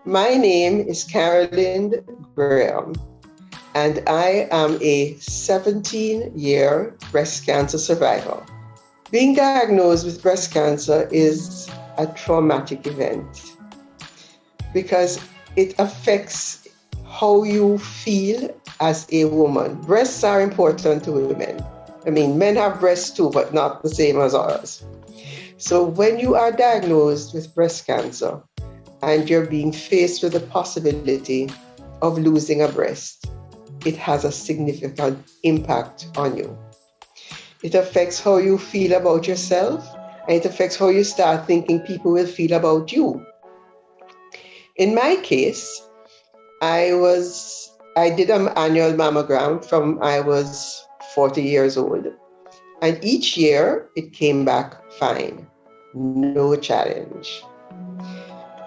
My name is Carolyn Graham, and I am a 17-year breast cancer survivor. Being diagnosed with breast cancer is a traumatic event because it affects how you feel as a woman. Breasts are important to women. I mean, men have breasts too, but not the same as ours. So when you are diagnosed with breast cancer and you're being faced with the possibility of losing a breast, it has a significant impact on you. It affects how you feel about yourself, and it affects how you start thinking people will feel about you. In my case, I did an annual mammogram from I was 40 years old. And each year it came back fine, no challenge.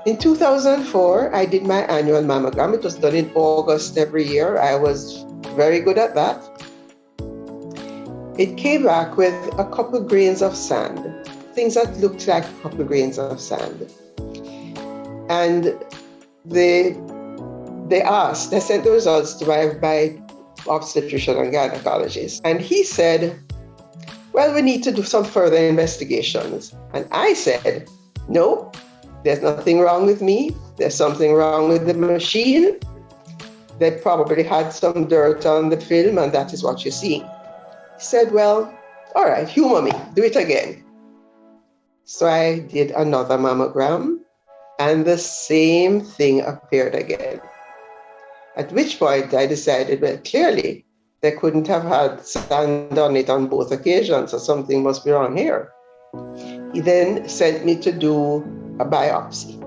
In 2004, I did my annual mammogram. It was done in August every year. I was very good at that. It came back with a couple grains of sand, things that looked like a couple grains of sand. And they sent the results to my obstetrician and gynecologist. And he said, well, we need to do some further investigations. And I said, no, there's nothing wrong with me. There's something wrong with the machine. They probably had some dirt on the film, and that is what you see. He said, well, all right, humor me, do it again. So I did another mammogram, and the same thing appeared again. At which point I decided, well, clearly, they couldn't have had sand on it on both occasions, so something must be wrong here. He then sent me to do a biopsy.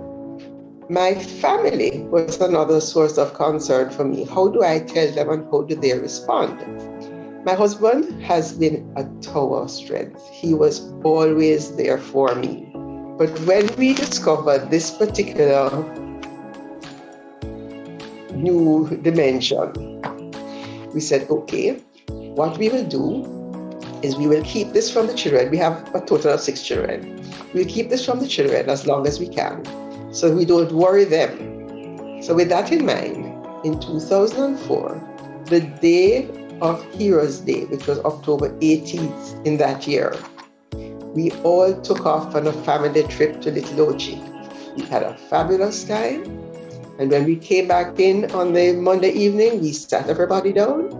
My family was another source of concern for me. How do I tell them and how do they respond? My husband has been a tower of strength. He was always there for me. But when we discovered this particular new dimension, we said, okay, what we will do is we will keep this from the children. We have a total of 6 children. We'll keep this from the children as long as we can, so we don't worry them. So with that in mind, in 2004, the day of Heroes Day, which was October 18th in that year, we all took off on a family trip to Little Ochi. We had a fabulous time. And when we came back in on the Monday evening, we sat everybody down,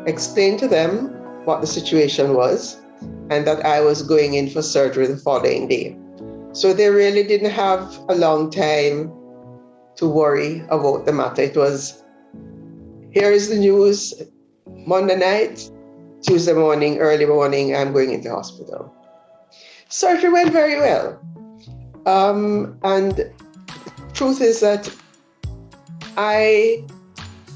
explained to them what the situation was, and that I was going in for surgery the following day. So they really didn't have a long time to worry about the matter. It was, here is the news, Monday night, Tuesday morning, early morning, I'm going into hospital. Surgery went very well. And truth is that I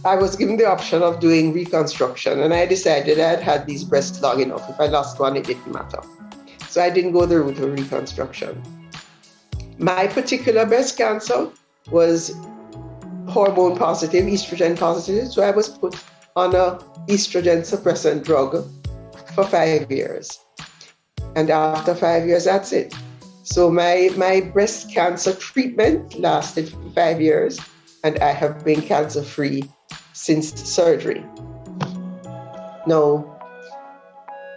was given the option of doing reconstruction, and I decided I'd had these breasts long enough. If I lost one, it didn't matter. So I didn't go the route of reconstruction. My particular breast cancer was hormone positive, estrogen positive, so I was put on a estrogen suppressant drug for 5 years. And after 5 years, that's it. So my breast cancer treatment lasted for 5 years, and I have been cancer-free since surgery. Now,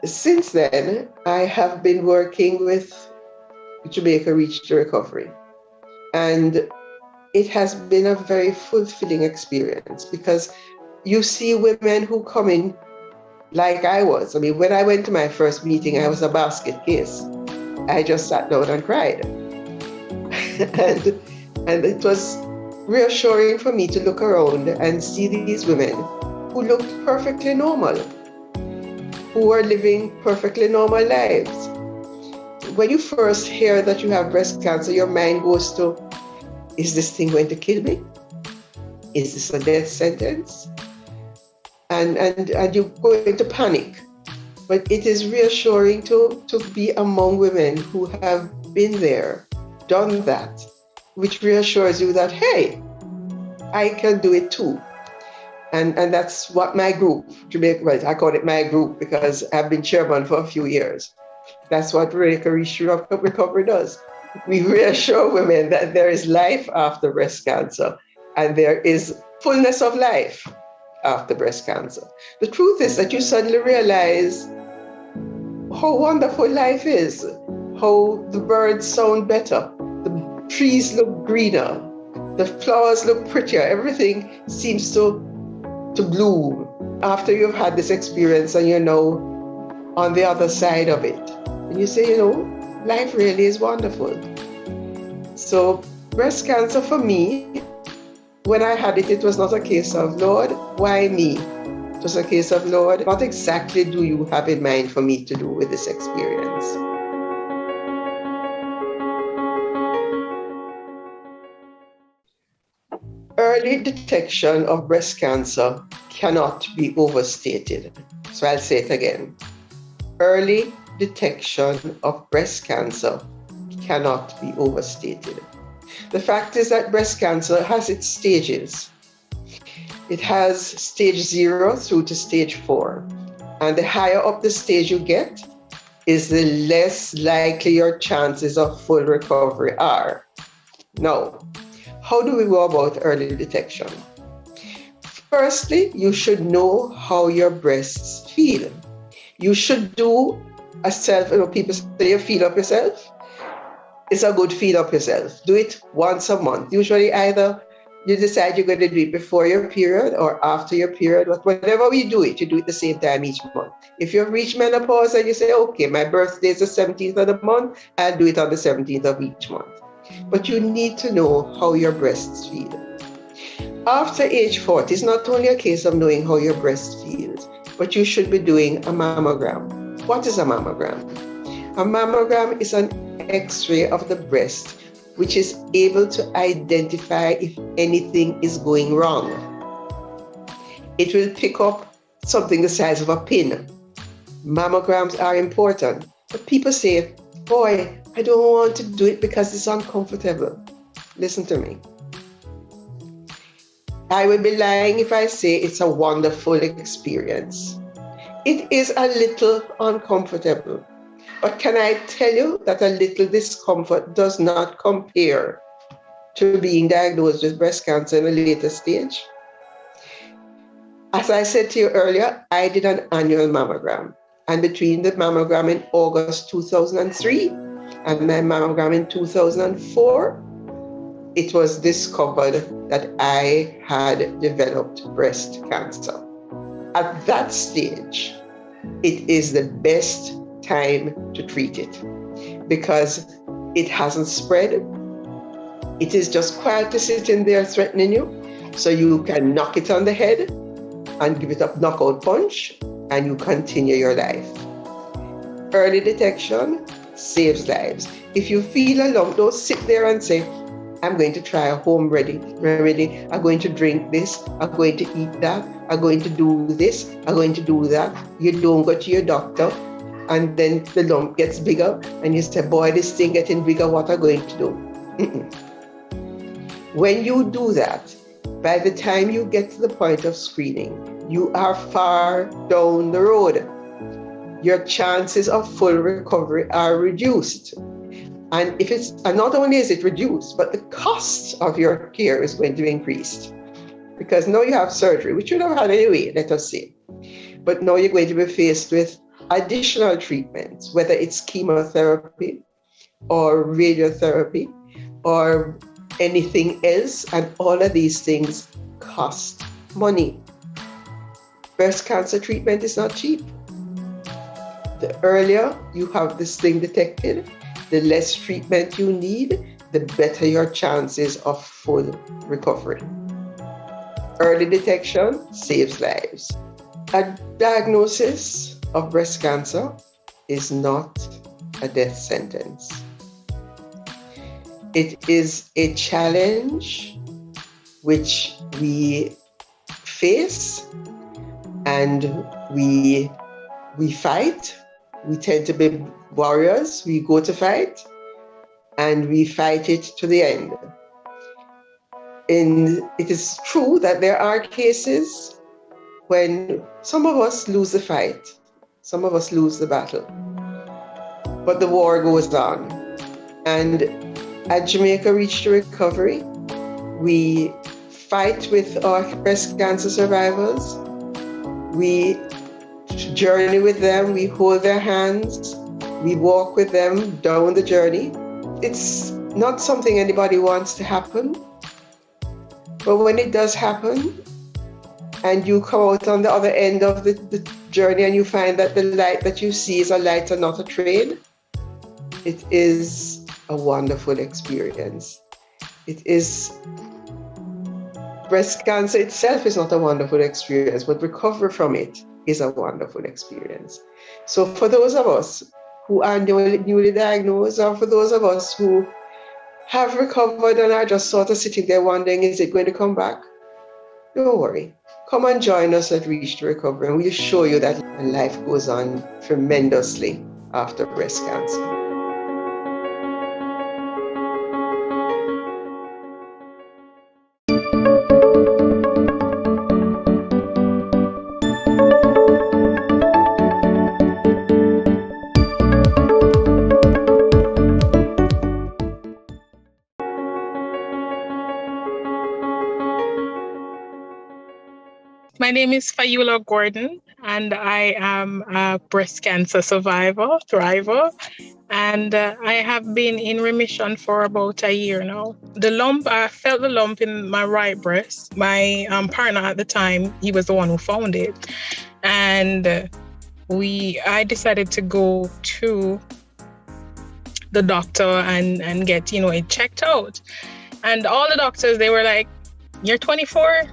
since then, I have been working with Jamaica Reach to Recovery. And it has been a very fulfilling experience because you see women who come in like I was. I mean, when I went to my first meeting, I was a basket case. I just sat down and cried. and it was reassuring for me to look around and see these women who looked perfectly normal, who were living perfectly normal lives. When you first hear that you have breast cancer, your mind goes to, is this thing going to kill me? Is this a death sentence? And you go into panic. But it is reassuring to be among women who have been there, done that, which reassures you that, hey, I can do it too. And that's what my group, Jamaica, well, I call it my group because I've been chairman for a few years. That's what Jamaica Reach to Recovery does. We reassure women that there is life after breast cancer and there is fullness of life after breast cancer. The truth is that you suddenly realize how wonderful life is, how the birds sound better, the trees look greener, the flowers look prettier, everything seems to bloom after you've had this experience and you're now on the other side of it. And you say, life really is wonderful. So breast cancer for me, when I had it, it was not a case of, Lord, why me? It was a case of, Lord, what exactly do you have in mind for me to do with this experience? Early detection of breast cancer cannot be overstated. So I'll say it again. Early detection of breast cancer cannot be overstated. The fact is that breast cancer has its stages. It has stage 0 through to stage 4. And the higher up the stage you get, is the less likely your chances of full recovery are. Now, how do we go about early detection? Firstly, you should know how your breasts feel. You should do a self, people say you feel up yourself. It's a good feel up yourself. Do it once a month. Usually either you decide you're going to do it before your period or after your period, but whenever we do it, you do it the same time each month. If you've reached menopause and you say, okay, my birthday is the 17th of the month, I'll do it on the 17th of each month. But you need to know how your breasts feel. After age 40, it's not only a case of knowing how your breast feels, but you should be doing a mammogram. What is a mammogram? A mammogram is an X-ray of the breast, which is able to identify if anything is going wrong. It will pick up something the size of a pin. Mammograms are important, but people say, boy, I don't want to do it because it's uncomfortable. Listen to me. I would be lying if I say it's a wonderful experience. It is a little uncomfortable. But can I tell you that a little discomfort does not compare to being diagnosed with breast cancer in a later stage? As I said to you earlier, I did an annual mammogram. And between the mammogram in August 2003 and my mammogram in 2004, it was discovered that I had developed breast cancer. At that stage, it is the best time to treat it because it hasn't spread. It is just quietly sitting there threatening you. So you can knock it on the head and give it a knockout punch and you continue your life. Early detection saves lives. If you feel a lump, don't sit there and say, I'm going to try a home remedy. I'm going to drink this. I'm going to eat that. I'm going to do this. I'm going to do that. You don't go to your doctor. And then the lump gets bigger. And you say, boy, this thing getting bigger. What am I going to do? When you do that, by the time you get to the point of screening, you are far down the road. Your chances of full recovery are reduced. And not only is it reduced, but the cost of your care is going to be increased. Because now you have surgery, which you don't have anyway, let us say. But now you're going to be faced with additional treatments, whether it's chemotherapy or radiotherapy or anything else. And all of these things cost money. Breast cancer treatment is not cheap. The earlier you have this thing detected, the less treatment you need, the better your chances of full recovery. Early detection saves lives. A diagnosis of breast cancer is not a death sentence. It is a challenge which we face and we fight. We tend to be warriors. We go to fight and we fight it to the end. And it is true that there are cases when some of us lose the fight, some of us lose the battle, but the war goes on. And at Jamaica Reach to Recovery, we fight with our breast cancer survivors. We journey with them, we hold their hands, we walk with them down the journey. It's not something anybody wants to happen, but when it does happen, and you come out on the other end of the journey and you find that the light that you see is a light and not a train, it is a wonderful experience. It is, breast cancer itself is not a wonderful experience, but recovery from it is a wonderful experience. So for those of us who are newly diagnosed, or for those of us who have recovered and are just sort of sitting there wondering, is it going to come back? Don't worry. Come and join us at Reach to Recovery, and we'll show you that life goes on tremendously after breast cancer. My name is Fayula Gordon, and I am a breast cancer survivor, thriver, and I have been in remission for about a year now. I felt the lump in my right breast. My partner at the time, he was the one who found it. And I decided to go to the doctor and get, it checked out. And all the doctors, they were like, "You're 24.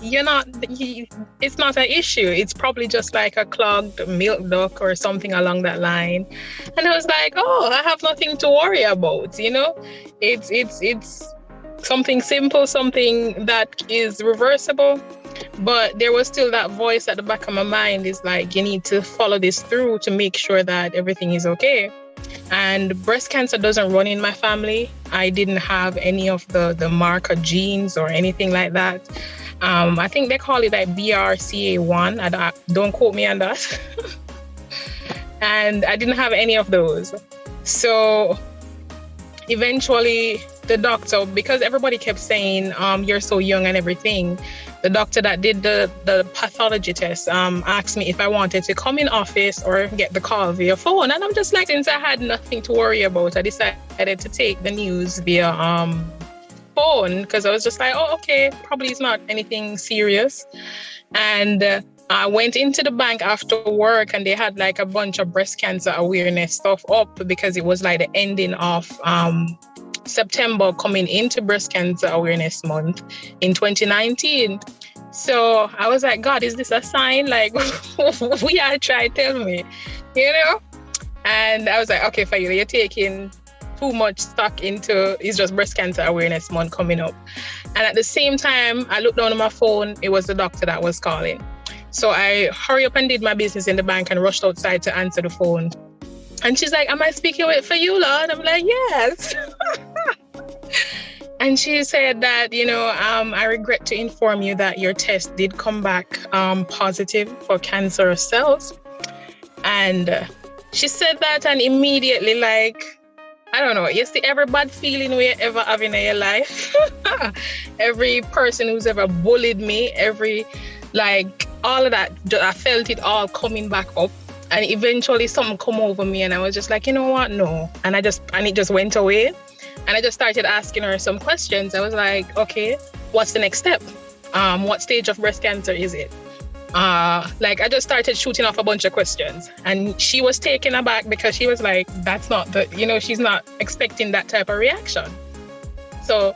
It's not an issue. It's probably just like a clogged milk duct or something along that line." And I was like, oh, I have nothing to worry about, It's something simple, something that is reversible. But there was still that voice at the back of my mind is like, you need to follow this through to make sure that everything is okay. And breast cancer doesn't run in my family. I didn't have any of the marker genes or anything like that. I think they call it like BRCA1. Don't quote me on that. And I didn't have any of those. So eventually the doctor, because everybody kept saying, you're so young and everything, the doctor that did the pathology test asked me if I wanted to come in office or get the call via phone. And I'm just like, since I had nothing to worry about, I decided to take the news via phone, because I was just like, oh, okay, probably it's not anything serious. And I went into the bank after work, and they had like a bunch of breast cancer awareness stuff up, because it was like the ending of September coming into Breast Cancer Awareness Month in 2019. So I was like, God, is this a sign? Like, we are trying to tell me, And I was like, okay, Fayula, you're taking too much stock into it's just Breast Cancer Awareness Month coming up. And at the same time, I looked down on my phone, it was the doctor that was calling. So I hurry up and did my business in the bank and rushed outside to answer the phone. And she's like, am I speaking with Fayula? And I'm like, yes. And she said that, I regret to inform you that your test did come back positive for cancerous cells. And she said that, and immediately, like, I don't know, you see every bad feeling we ever have in your life. Every person who's ever bullied me, all of that, I felt it all coming back up. And eventually something come over me, and I was just like, you know what? No. And it just went away. And I just started asking her some questions. I was like, okay, what's the next step? What stage of breast cancer is it? I just started shooting off a bunch of questions, and she was taken aback, because she was like, that's not she's not expecting that type of reaction. So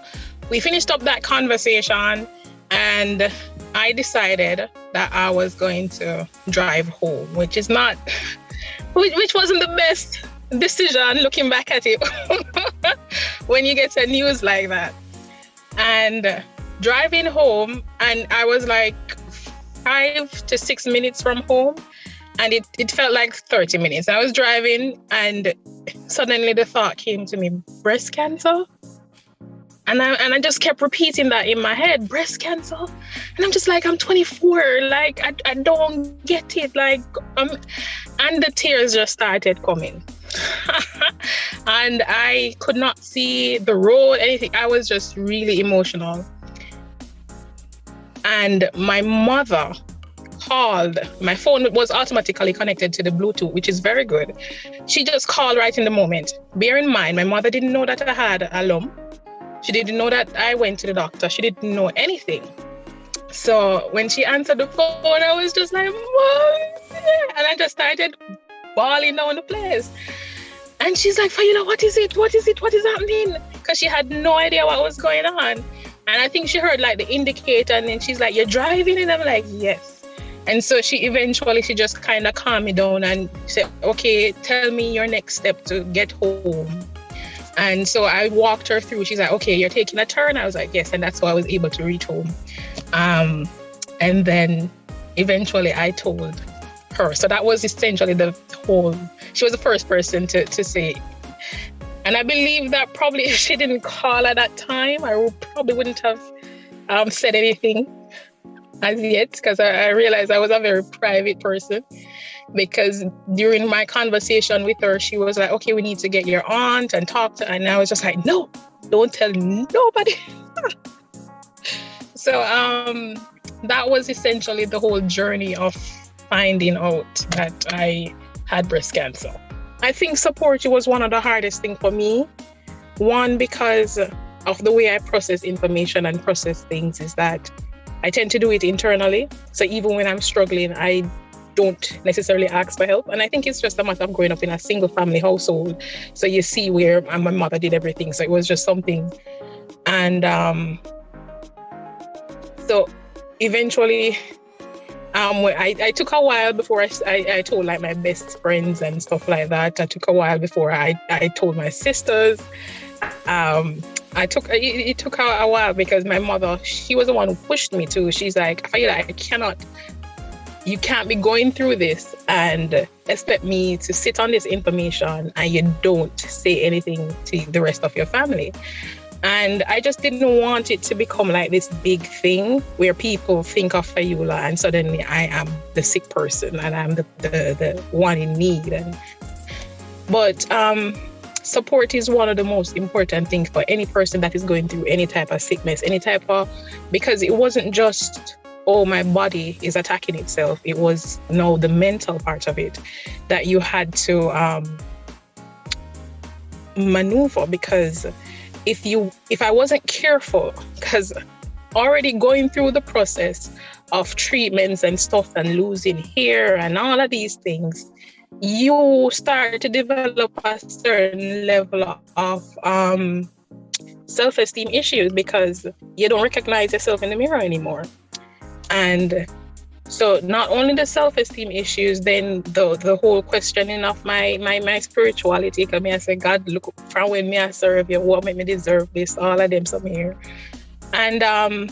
we finished up that conversation, and I decided that I was going to drive home, which wasn't the best decision looking back at it when you get a news like that. And driving home, and I was like 5 to 6 minutes from home, and it felt like 30 minutes. I was driving, and suddenly the thought came to me, breast cancer? And I just kept repeating that in my head, breast cancer? And I'm just like, I'm 24, like, I don't get it, like, and the tears just started coming. And I could not see the road, anything. I was just really emotional. And my mother called. My phone was automatically connected to the Bluetooth, which is very good. She just called right in the moment. Bear in mind, my mother didn't know that I had a lump. She didn't know that I went to the doctor. She didn't know anything. So when she answered the phone, I was just like, Mom. And I just started bawling down the place. And she's like, Fayula, what is it? What is it? What is happening? Because she had no idea what was going on. And I think she heard like the indicator, and then she's like, you're driving? And I'm like, yes. And so she just kind of calmed me down and said, okay, tell me your next step to get home. And so I walked her through. She's like, okay, you're taking a turn? I was like, yes. And that's how I was able to reach home. And then eventually I told her. So that was essentially she was the first person to say. And I believe that probably if she didn't call at that time, I probably wouldn't have said anything as yet, because I realized I was a very private person. Because during my conversation with her, she was like, okay, we need to get your aunt and talk to her. And I was just like, no, don't tell nobody. So that was essentially the whole journey of finding out that I had breast cancer. I think support was one of the hardest things for me. One, because of the way I process information and process things, is that I tend to do it internally. So even when I'm struggling, I don't necessarily ask for help. And I think it's just a matter of growing up in a single family household. So you see where my mother did everything. So it was just something. And so eventually, I took a while before I told like my best friends and stuff like that. I took a while before I told my sisters. It took a while because my mother, she was the one who pushed me to. She's like, you can't be going through this and expect me to sit on this information and you don't say anything to the rest of your family. And I just didn't want it to become like this big thing where people think of Fayula and suddenly I am the sick person and I'm the one in need. But support is one of the most important things for any person that is going through any type of sickness, because it wasn't just, oh, my body is attacking itself. It was the mental part of it that you had to maneuver, because if I wasn't careful, because already going through the process of treatments and stuff and losing hair and all of these things, you start to develop a certain level of self-esteem issues because you don't recognize yourself in the mirror anymore. And so not only the self-esteem issues, then the whole questioning of my spirituality. Because I say, God, look, from when me I serve you, what made me deserve this? All of them some here. And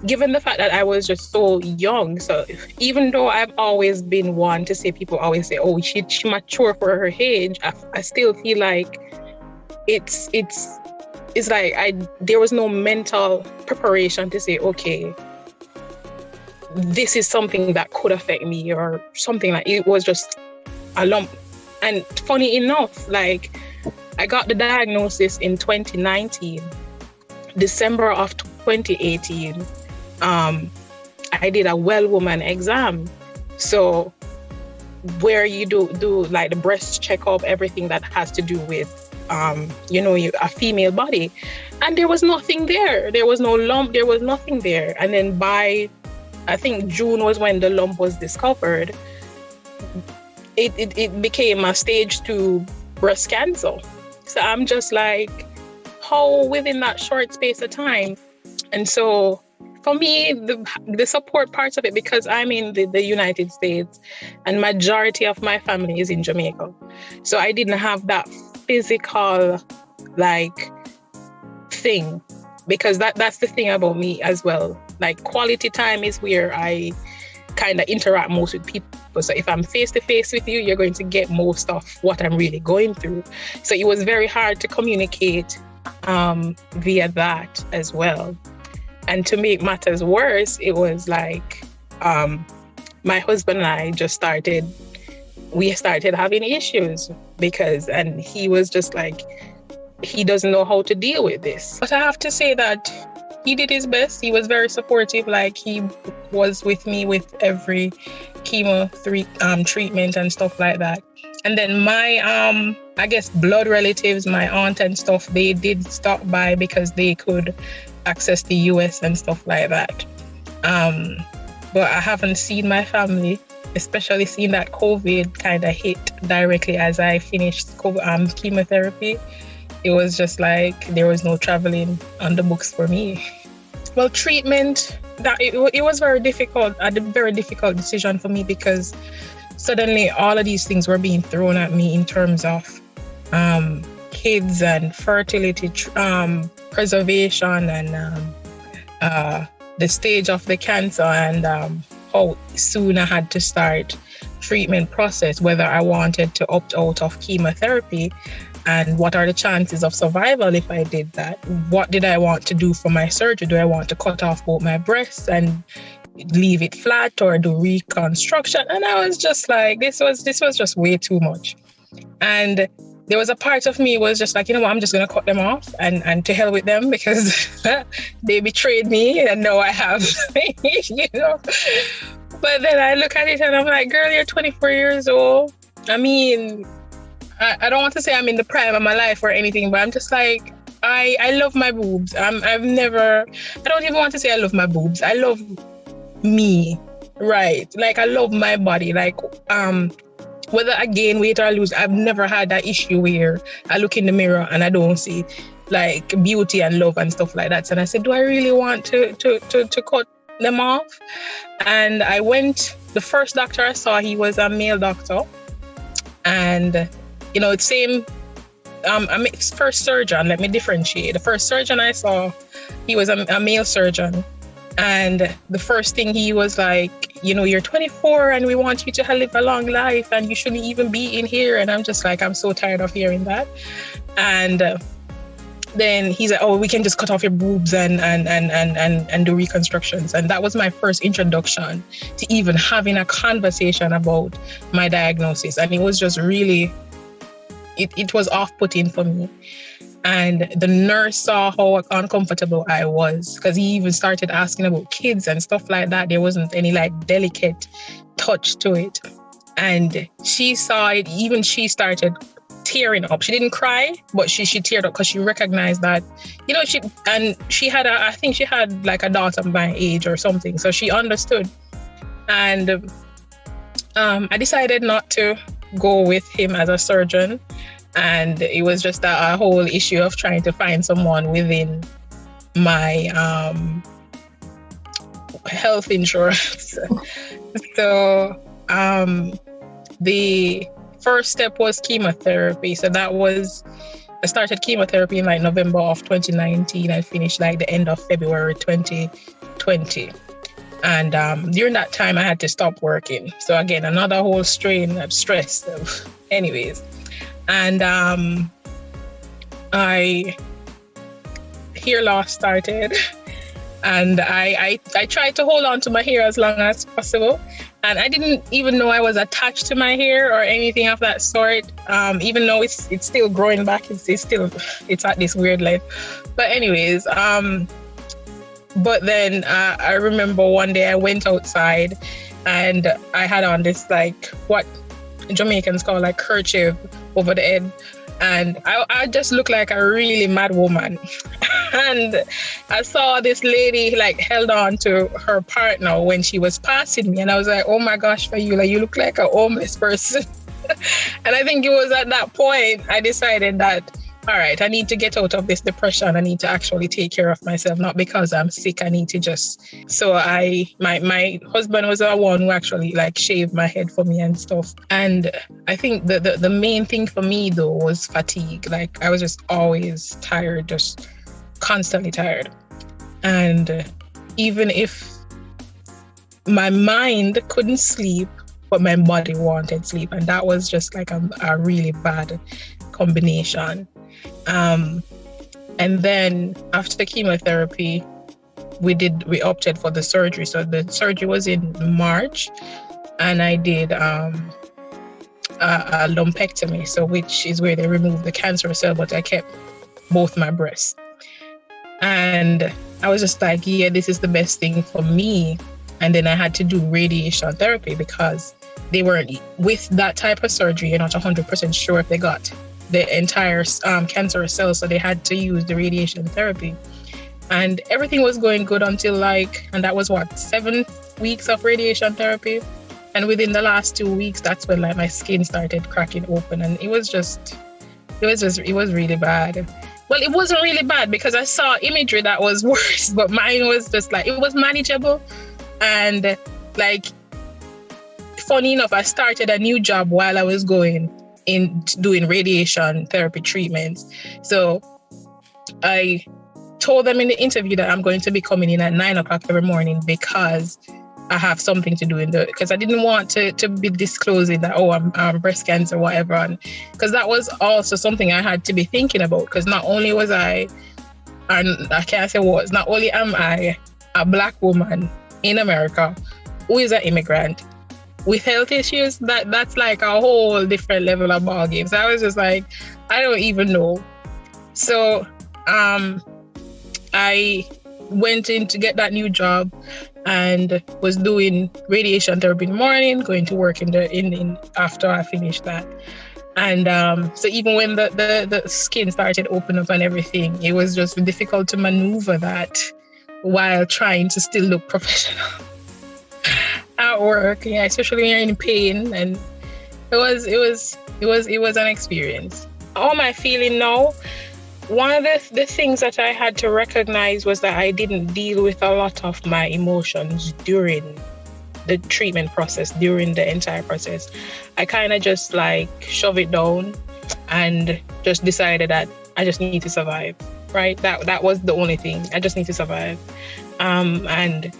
given the fact that I was just so young, so even though I've always been one to say, people always say, oh, she mature for her age, I still feel like it's like there was no mental preparation to say, okay, this is something that could affect me or something. Like it was just a lump. And funny enough, like I got the diagnosis in 2019, December of 2018. I did a well woman exam. So where you do like the breast checkup, everything that has to do with, a female body. And there was nothing there. There was no lump. There was nothing there. And then by I think June was when the lump was discovered. It became a stage 2 breast cancer. So I'm just like, how within that short space of time? And so for me, the support parts of it, because I'm in the United States and majority of my family is in Jamaica. So I didn't have that physical like thing, because that's the thing about me as well. Like quality time is where I kind of interact most with people. So if I'm face to face with you, you're going to get most of what I'm really going through. So it was very hard to communicate via that as well. And to make matters worse, it was like my husband and I just started we started having issues and he was just like, he doesn't know how to deal with this. But I have to say that he did his best. He was very supportive. Like, he was with me with every chemo treatment and stuff like that. And then my, I guess, blood relatives, my aunt and stuff, they did stop by because they could access the US and stuff like that. But I haven't seen my family, especially seeing that COVID kind of hit directly as I finished chemotherapy. It was just like there was no traveling on the books for me. Well, treatment, it was very difficult, a very difficult decision for me, because suddenly all of these things were being thrown at me in terms of kids and fertility preservation and the stage of the cancer and how soon I had to start treatment process, whether I wanted to opt out of chemotherapy, and what are the chances of survival if I did that? What did I want to do for my surgery? Do I want to cut off both my breasts and leave it flat, or do reconstruction? And I was just like, this was just way too much. And there was a part of me was just like, you know what, I'm just going to cut them off and to hell with them, because they betrayed me and now I have, you know. But then I look at it and I'm like, girl, you're 24 years old. I mean, I don't want to say I'm in the prime of my life or anything, but I'm just like, I love my boobs. I don't even want to say I love my boobs. I love me, right? Like, I love my body. Like, whether I gain weight or I lose, I've never had that issue where I look in the mirror and I don't see like beauty and love and stuff like that. And I said, do I really want to cut them off? And I went, the first doctor I saw, he was a male doctor. And, you know, it's same, first surgeon, let me differentiate. The first surgeon I saw, he was a male surgeon. And the first thing he was like, you know, you're 24 and we want you to live a long life and you shouldn't even be in here. And I'm just like, I'm so tired of hearing that. And then he's like, oh, we can just cut off your boobs and do reconstructions. And that was my first introduction to even having a conversation about my diagnosis. And it was just really, it was off-putting for me. And the nurse saw how uncomfortable I was, because he even started asking about kids and stuff like that. There wasn't any like delicate touch to it. And she saw it, even she started tearing up. She didn't cry, but she teared up because she recognized that, you know, she had I think she had like a daughter my age or something. So she understood. And I decided not to go with him as a surgeon. And it was just a whole issue of trying to find someone within my health insurance. So the first step was chemotherapy. So I started chemotherapy in like November of 2019. I finished like the end of February 2020. And during that time, I had to stop working. So again, another whole strain of stress. Anyways. And hair loss started, and I tried to hold on to my hair as long as possible, and I didn't even know I was attached to my hair or anything of that sort. Even though it's still growing back, it's at this weird length. But anyways, but then I remember one day I went outside, and I had on this like what Jamaicans call like kerchief over the head, and I just looked like a really mad woman. And I saw this lady like held on to her partner when she was passing me, and I was like, oh my gosh, Fayula, you look like a homeless person. And I think it was at that point I decided that, all right, I need to get out of this depression. I need to actually take care of myself, not because I'm sick. I need to just, so my husband was the one who actually like shaved my head for me and stuff. And I think the main thing for me though was fatigue. Like, I was just always tired, just constantly tired. And even if my mind couldn't sleep, but my body wanted sleep. And that was just like a really bad combination. And then after the chemotherapy, we opted for the surgery. So the surgery was in March, and I did a lumpectomy, so which is where they remove the cancerous cell, but I kept both my breasts. And I was just like, yeah, this is the best thing for me. And then I had to do radiation therapy because they weren't, with that type of surgery, you're not 100% sure if they got the entire cancerous cells, so they had to use the radiation therapy. And everything was going good until and that was 7 weeks of radiation therapy. And within the last 2 weeks, that's when my skin started cracking open. And it was really bad. Well, it wasn't really bad because I saw imagery that was worse, but mine was just it was manageable. And funny enough, I started a new job while I was going in doing radiation therapy treatments. So I told them in the interview that I'm going to be coming in at 9:00 every morning because I have something to do because I didn't want to be disclosing that, I'm breast cancer, whatever. And because that was also something I had to be thinking about, because not only was I, and I can't say was, not only am I a Black woman in America who is an immigrant with health issues, that's a whole different level of ball game. So I was just I don't even know. So I went in to get that new job and was doing radiation therapy in the morning, going to work in after I finished that. And so even when the skin started opening up and everything, it was just difficult to maneuver that while trying to still look professional at work. Yeah, especially when you're in pain. And it was an experience. How am I feeling now? One of the things that I had to recognize was that I didn't deal with a lot of my emotions during the treatment process, during the entire process. I kind of just shove it down and just decided that I just need to survive, right? That was the only thing. I just need to survive. And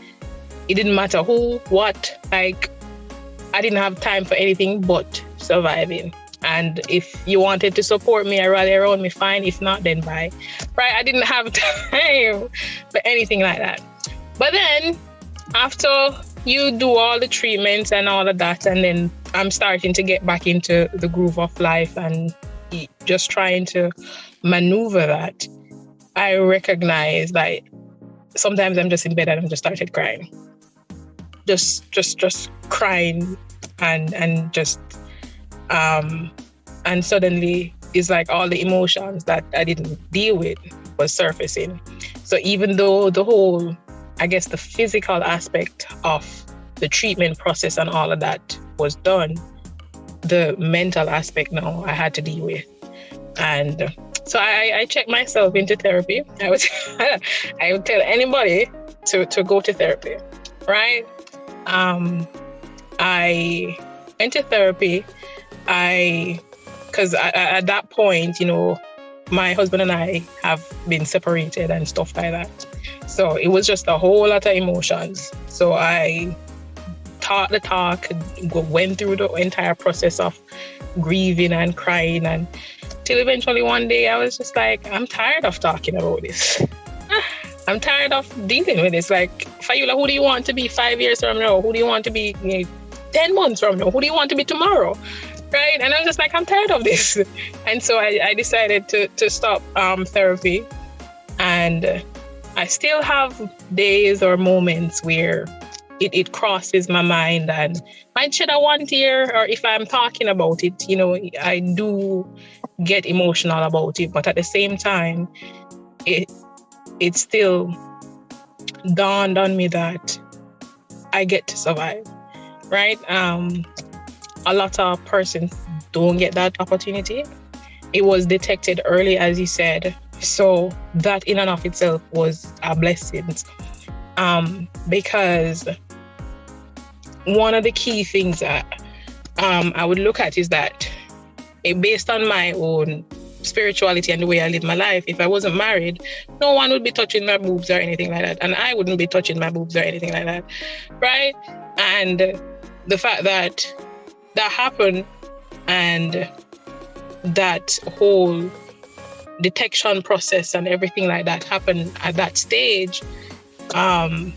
it didn't matter who, what, I didn't have time for anything but surviving. And if you wanted to support me or rally around me, fine. If not, then bye. Right? I didn't have time for anything like that. But then after you do all the treatments and all of that, and then I'm starting to get back into the groove of life and just trying to maneuver that, I recognize sometimes I'm just in bed and I'm just started crying. Just crying and just and suddenly it's all the emotions that I didn't deal with was surfacing. So even though the whole, I guess the physical aspect of the treatment process and all of that was done, the mental aspect now I had to deal with. And so I checked myself into therapy. I would tell anybody to go to therapy, right? I went to therapy. Because at that point, my husband and I have been separated and stuff like that. So it was just a whole lot of emotions. So I talked the talk, went through the entire process of grieving and crying, and till eventually one day I was just I'm tired of talking about this. I'm tired of dealing with this. Fayula, who do you want to be 5 years from now? Who do you want to be 10 months from now? Who do you want to be tomorrow? Right? And I was just I'm tired of this. And so I decided to stop therapy. And I still have days or moments where it crosses my mind and might shed a one tear, or if I'm talking about it, I do get emotional about it. But at the same time, it still dawned on me that I get to survive, right? A lot of persons don't get that opportunity. It was detected early, as you said. So that in and of itself was a blessing. Because one of the key things that I would look at is that based on my own spirituality and the way I live my life, if I wasn't married, no one would be touching my boobs or anything like that. And I wouldn't be touching my boobs or anything like that, right? And the fact that happened and that whole detection process and everything like that happened at that stage, I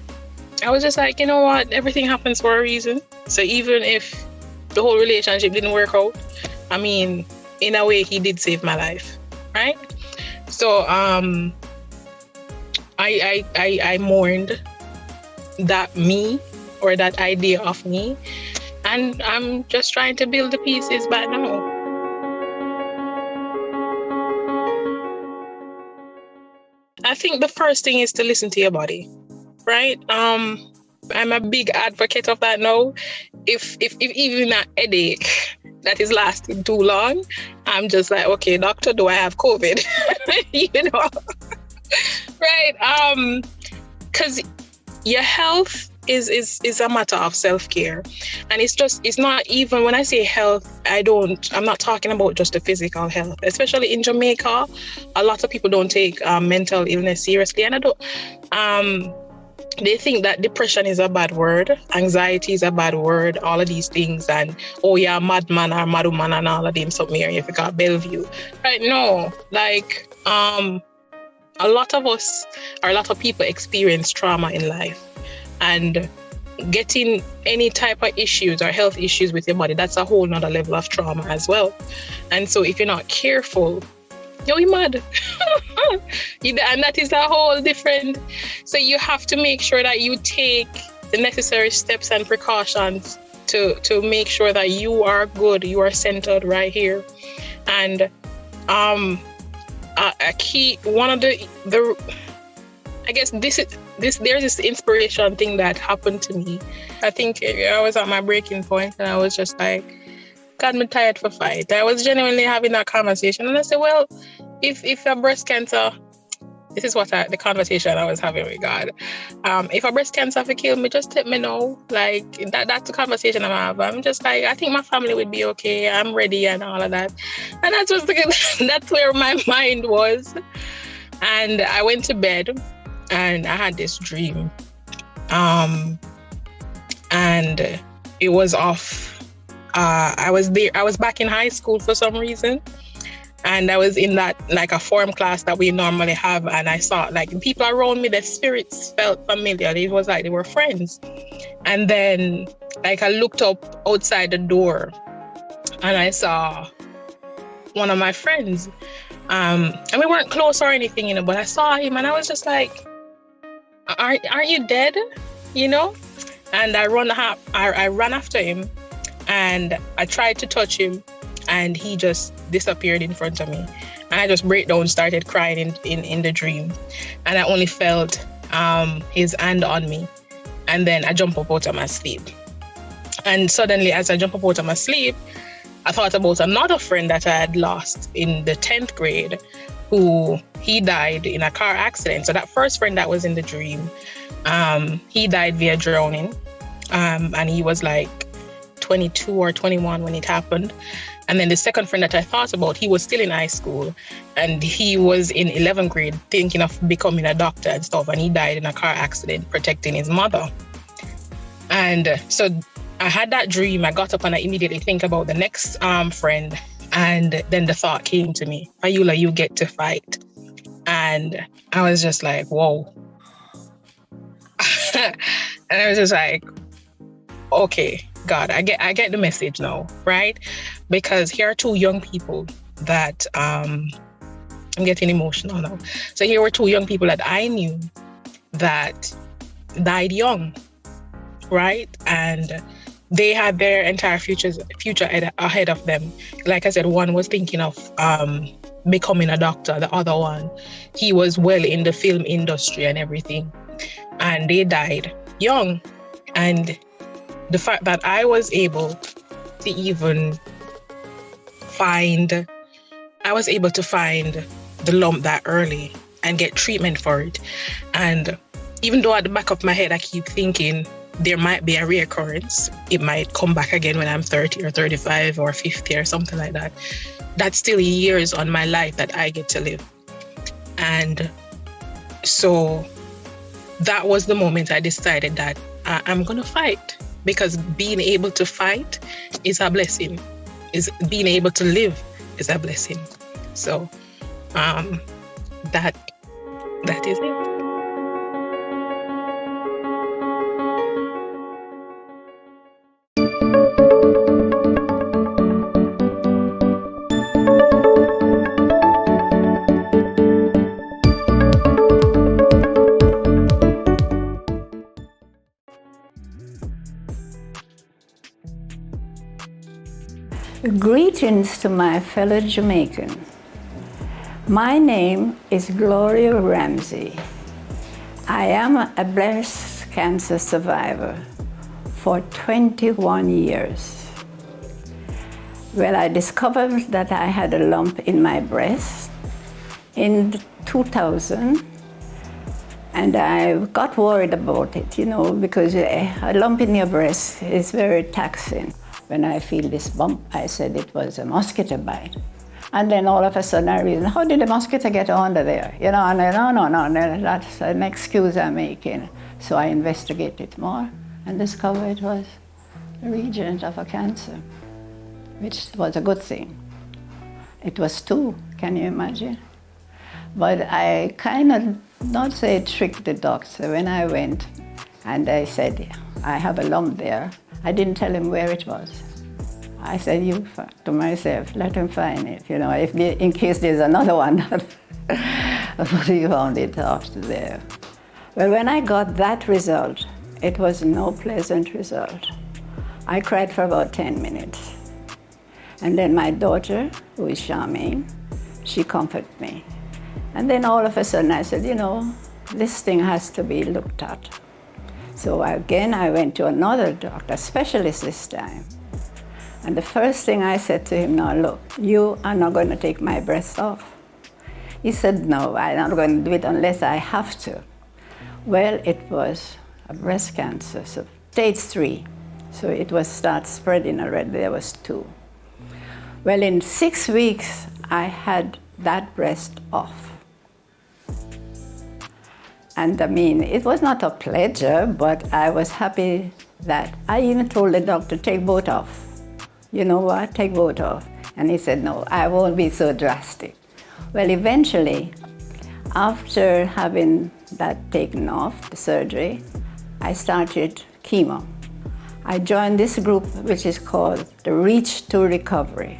was just you know what, everything happens for a reason. So even if the whole relationship didn't work out, I mean, in a way, he did save my life, right? So I mourned that me, or that idea of me, and I'm just trying to build the pieces back now. I think the first thing is to listen to your body, right? I'm a big advocate of that now. If even a headache that is lasting too long, I'm just like, okay, doctor, do I have COVID? You know, right? Because your health is a matter of self-care, and it's not even, when I say health, I'm not talking about just the physical health. Especially in Jamaica, a lot of people don't take mental illness seriously, and they think that depression is a bad word, anxiety is a bad word, all of these things, and oh yeah, madman or madwoman and all of them something here if you got Bellevue, right? No, like a lot of us, or a lot of people, experience trauma in life, and getting any type of issues or health issues with your body, that's a whole nother level of trauma as well. And so if you're not careful, you're mad. And that is a whole different. So you have to make sure that you take the necessary steps and precautions to make sure that you are good, you are centered right here. And a key, one of the I guess there's this inspiration thing that happened to me. I think I was at my breaking point, and I was just like, God, I'm tired for fight. I was genuinely having that conversation, and I said, well, if a breast cancer, this is what the conversation I was having with God. If a breast cancer for kill me, just let me know. Like that's the conversation I'm having. I'm just like, I think my family would be okay. I'm ready and all of that. And that's where my mind was. And I went to bed, and I had this dream. And it was off. I was back in high school for some reason. And I was in that, like, a form class that we normally have. And I saw, like, people around me, the spirits felt familiar. It was like they were friends. And then, like, I looked up outside the door, and I saw one of my friends. And we weren't close or anything, you know, but I saw him, and I was just like, aren't you dead? You know? And I ran after him, and I tried to touch him, and he just disappeared in front of me. And I just break down, started crying in the dream. And I only felt his hand on me. And then I jumped up out of my sleep. And suddenly, as I jumped up out of my sleep, I thought about another friend that I had lost in the 10th grade, he died in a car accident. So that first friend that was in the dream, he died via drowning. And he was like 22 or 21 when it happened. And then the second friend that I thought about, he was still in high school, and he was in 11th grade thinking of becoming a doctor and stuff. And he died in a car accident protecting his mother. And so I had that dream. I got up and I immediately think about the next friend. And then the thought came to me, Ayula, you get to fight. And I was just like, whoa. And I was just like, okay, God, I get the message now, right? Because here are two young people that I'm getting emotional now. So here were two young people that I knew that died young, right? And they had their entire future ahead of them. Like I said, one was thinking of becoming a doctor. The other one, he was well in the film industry and everything. And they died young. And the fact that I was able to even find the lump that early and get treatment for it. And even though at the back of my head, I keep thinking there might be a reoccurrence, it might come back again when I'm 30 or 35 or 50 or something like that. That's still years on my life that I get to live. And so that was the moment I decided that I'm going to fight. Because being able to fight is a blessing. Being able to live is a blessing. So that is it. Greetings to my fellow Jamaican. My name is Gloria Ramsey. I am a breast cancer survivor for 21 years. Well, I discovered that I had a lump in my breast in 2000, and I got worried about it, because a lump in your breast is very taxing. When I feel this bump, I said it was a mosquito bite. And then all of a sudden I realized, how did the mosquito get under there? And no, that's an excuse I'm making. So I investigated more and discovered it was a region of a cancer, which was a good thing. It was 2, can you imagine? But I kind of, not say tricked the doctor when I went and I said, I have a lump there. I didn't tell him where it was. I said to myself, let him find it, in case there's another one that he found it after there. Well, when I got that result, it was no pleasant result. I cried for about 10 minutes. And then my daughter, who is Charmaine, she comforted me. And then all of a sudden I said, this thing has to be looked at. So again, I went to another doctor, a specialist this time. And the first thing I said to him, now look, you are not going to take my breast off. He said, no, I'm not going to do it unless I have to. Well, it was a breast cancer, so stage 3. So it was start spreading already, there was 2. Well, in 6 weeks, I had that breast off. And it was not a pleasure, but I was happy that I even told the doctor, take both off. You know what, take both off. And he said, no, I won't be so drastic. Well, eventually, after having that taken off, the surgery, I started chemo. I joined this group, which is called the Reach to Recovery.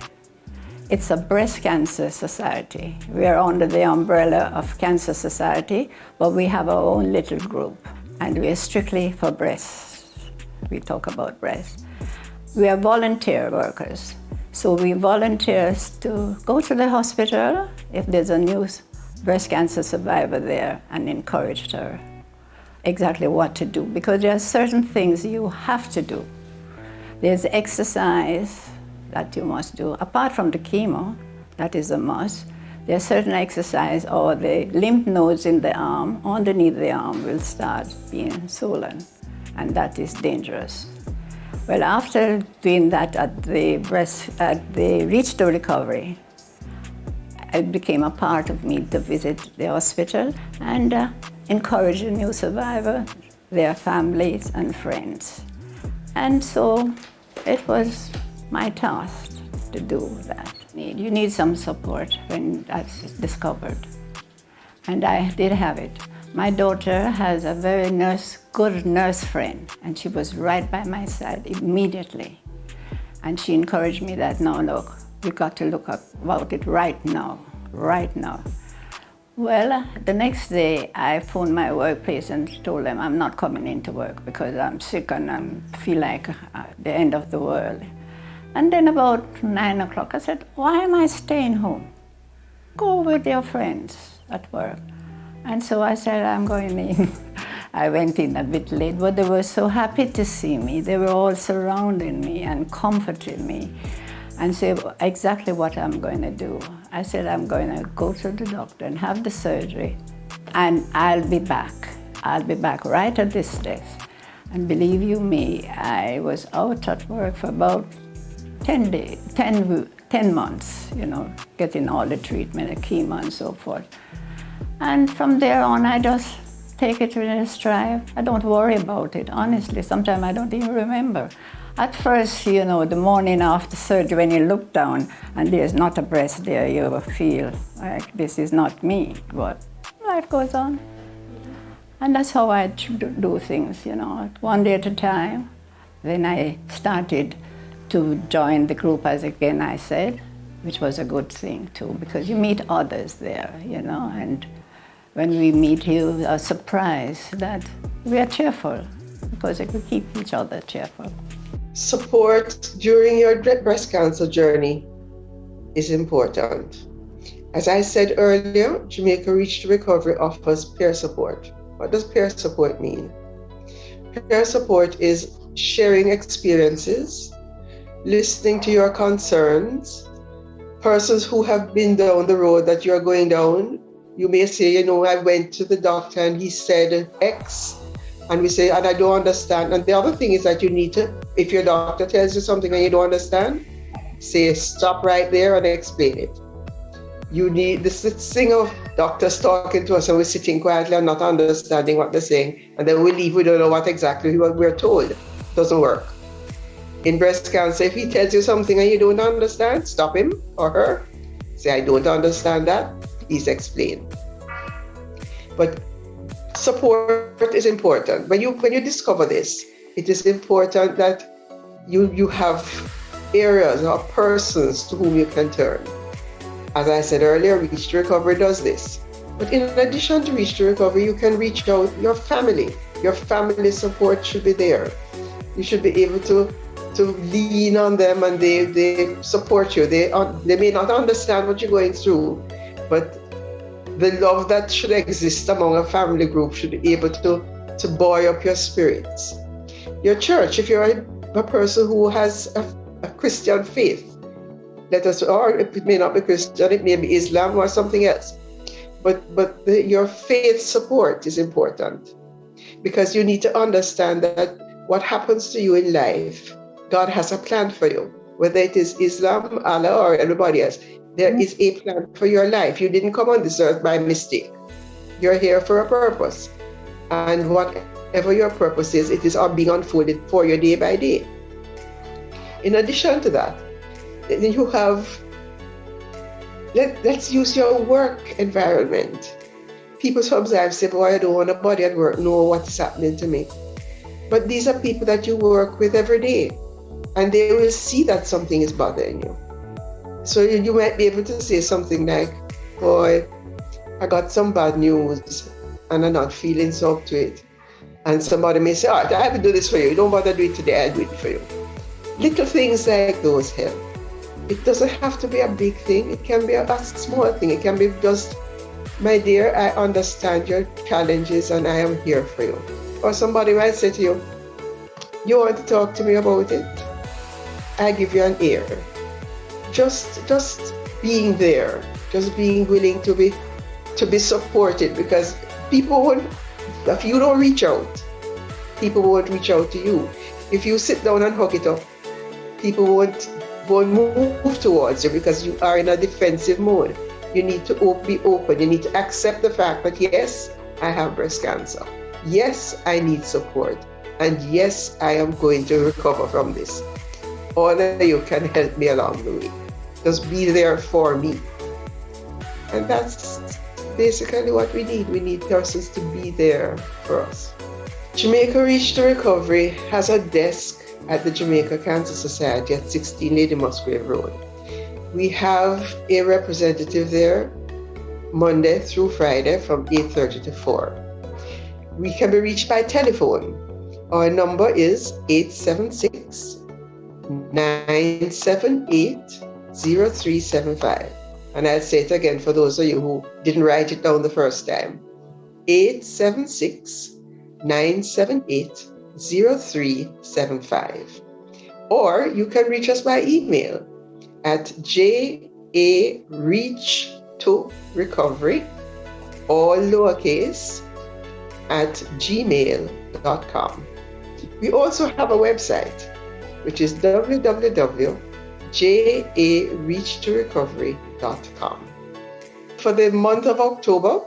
It's a breast cancer society. We are under the umbrella of Cancer Society, but we have our own little group, and we are strictly for breasts. We talk about breasts. We are volunteer workers. So we volunteer to go to the hospital if there's a new breast cancer survivor there and encourage her exactly what to do, because there are certain things you have to do. There's exercise that you must do. Apart from the chemo, that is a must, there's certain exercise, or the lymph nodes in the arm, underneath the arm, will start being swollen, and that is dangerous. Well, after doing that at the Reach to Recovery, it became a part of me to visit the hospital and encourage a new survivor, their families and friends. And so it was my task to do that. You need some support when that's discovered. And I did have it. My daughter has a very good nurse friend, and she was right by my side immediately. And she encouraged me that, no, look, we got to look about it right now. Well, the next day I phoned my workplace and told them I'm not coming into work because I'm sick and I feel like the end of the world. And then about 9 o'clock, I said, why am I staying home? Go with your friends at work. And so I said, I'm going in. I went in a bit late, but they were so happy to see me. They were all surrounding me and comforting me and said exactly what I'm going to do. I said, I'm going to go to the doctor and have the surgery, and I'll be back. I'll be back right at this desk. And believe you me, I was out at work for about 10 months, getting all the treatment, the chemo and so forth. And from there on, I just take it in a stride. I don't worry about it, honestly. Sometimes I don't even remember. At first, the morning after surgery, when you look down and there's not a breast there, you feel like this is not me, but life goes on. And that's how I do things, one day at a time. Then I started to join the group, as again I said, which was a good thing too, because you meet others there, and when we meet, you are surprised that we are cheerful, because we keep each other cheerful. Support during your breast cancer journey is important. As I said earlier, Jamaica Reach to Recovery offers peer support. What does peer support mean? Peer support is sharing experiences, listening to your concerns, persons who have been down the road that you're going down. You may say, I went to the doctor and he said X, and we say, and I don't understand. And the other thing is that you need to, if your doctor tells you something and you don't understand, say, stop right there and explain it. You need this thing of doctors talking to us and we're sitting quietly and not understanding what they're saying, and then we leave, we don't know what exactly we're told. It doesn't work. In breast cancer, if he tells you something and you don't understand, stop him or her. Say, I don't understand that. Please explain. But support is important. When you discover this, it is important that you have areas or persons to whom you can turn. As I said earlier, Reach to Recovery does this. But in addition to Reach to Recovery, you can reach out your family. Your family support should be there. You should be able to lean on them, and they support you. They may not understand what you're going through, but the love that should exist among a family group should be able to buoy up your spirits. Your church, if you're a person who has a Christian faith, or it may not be Christian, it may be Islam or something else. But your faith support is important, because you need to understand that what happens to you in life, God has a plan for you. Whether it is Islam, Allah, or anybody else, there is a plan for your life. You didn't come on this earth by mistake. You're here for a purpose. And whatever your purpose is, it is all being unfolded for you day by day. In addition to that, then you have, let's use your work environment. People sometimes say, boy, I don't want nobody at work know what is happening to me. But these are people that you work with every day, and they will see that something is bothering you. So you might be able to say something like, boy, I got some bad news and I'm not feeling so up to it. And somebody may say, all right, I have to do this for you. You don't bother doing it today, I'll do it for you. Little things like those help. It doesn't have to be a big thing. It can be a small thing. It can be just, my dear, I understand your challenges and I am here for you. Or somebody might say to you, you want to talk to me about it? I give you an ear. Just being there, just being willing to be supported, because people won't, if you don't reach out, people won't reach out to you. If you sit down and hug it up, people won't move towards you, because you are in a defensive mode. You need to be open. You need to accept the fact that, yes, I have breast cancer. Yes, I need support. And yes, I am going to recover from this. All of you can help me along the way. Just be there for me. And that's basically what we need. We need persons to be there for us. Jamaica Reach to Recovery has a desk at the Jamaica Cancer Society at 16 Lady Musgrave Road. We have a representative there Monday through Friday from 8:30 to 4. We can be reached by telephone. Our number is 876-978-0375. And I'll say it again for those of you who didn't write it down the first time. 876-978-0375. Or you can reach us by email at jareachtorecovery, all lowercase, at gmail.com. We also have a website, which is www.jareachtorecovery.com. For the month of October,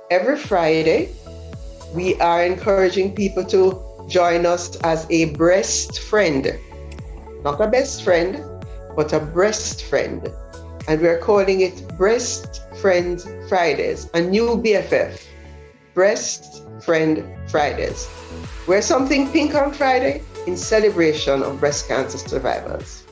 every Friday, we are encouraging people to join us as a breast friend. Not a best friend, but a breast friend. And we're calling it Breast Friend Fridays, a new BFF, Breast Friend Fridays. Wear something pink on Friday in celebration of breast cancer survivors.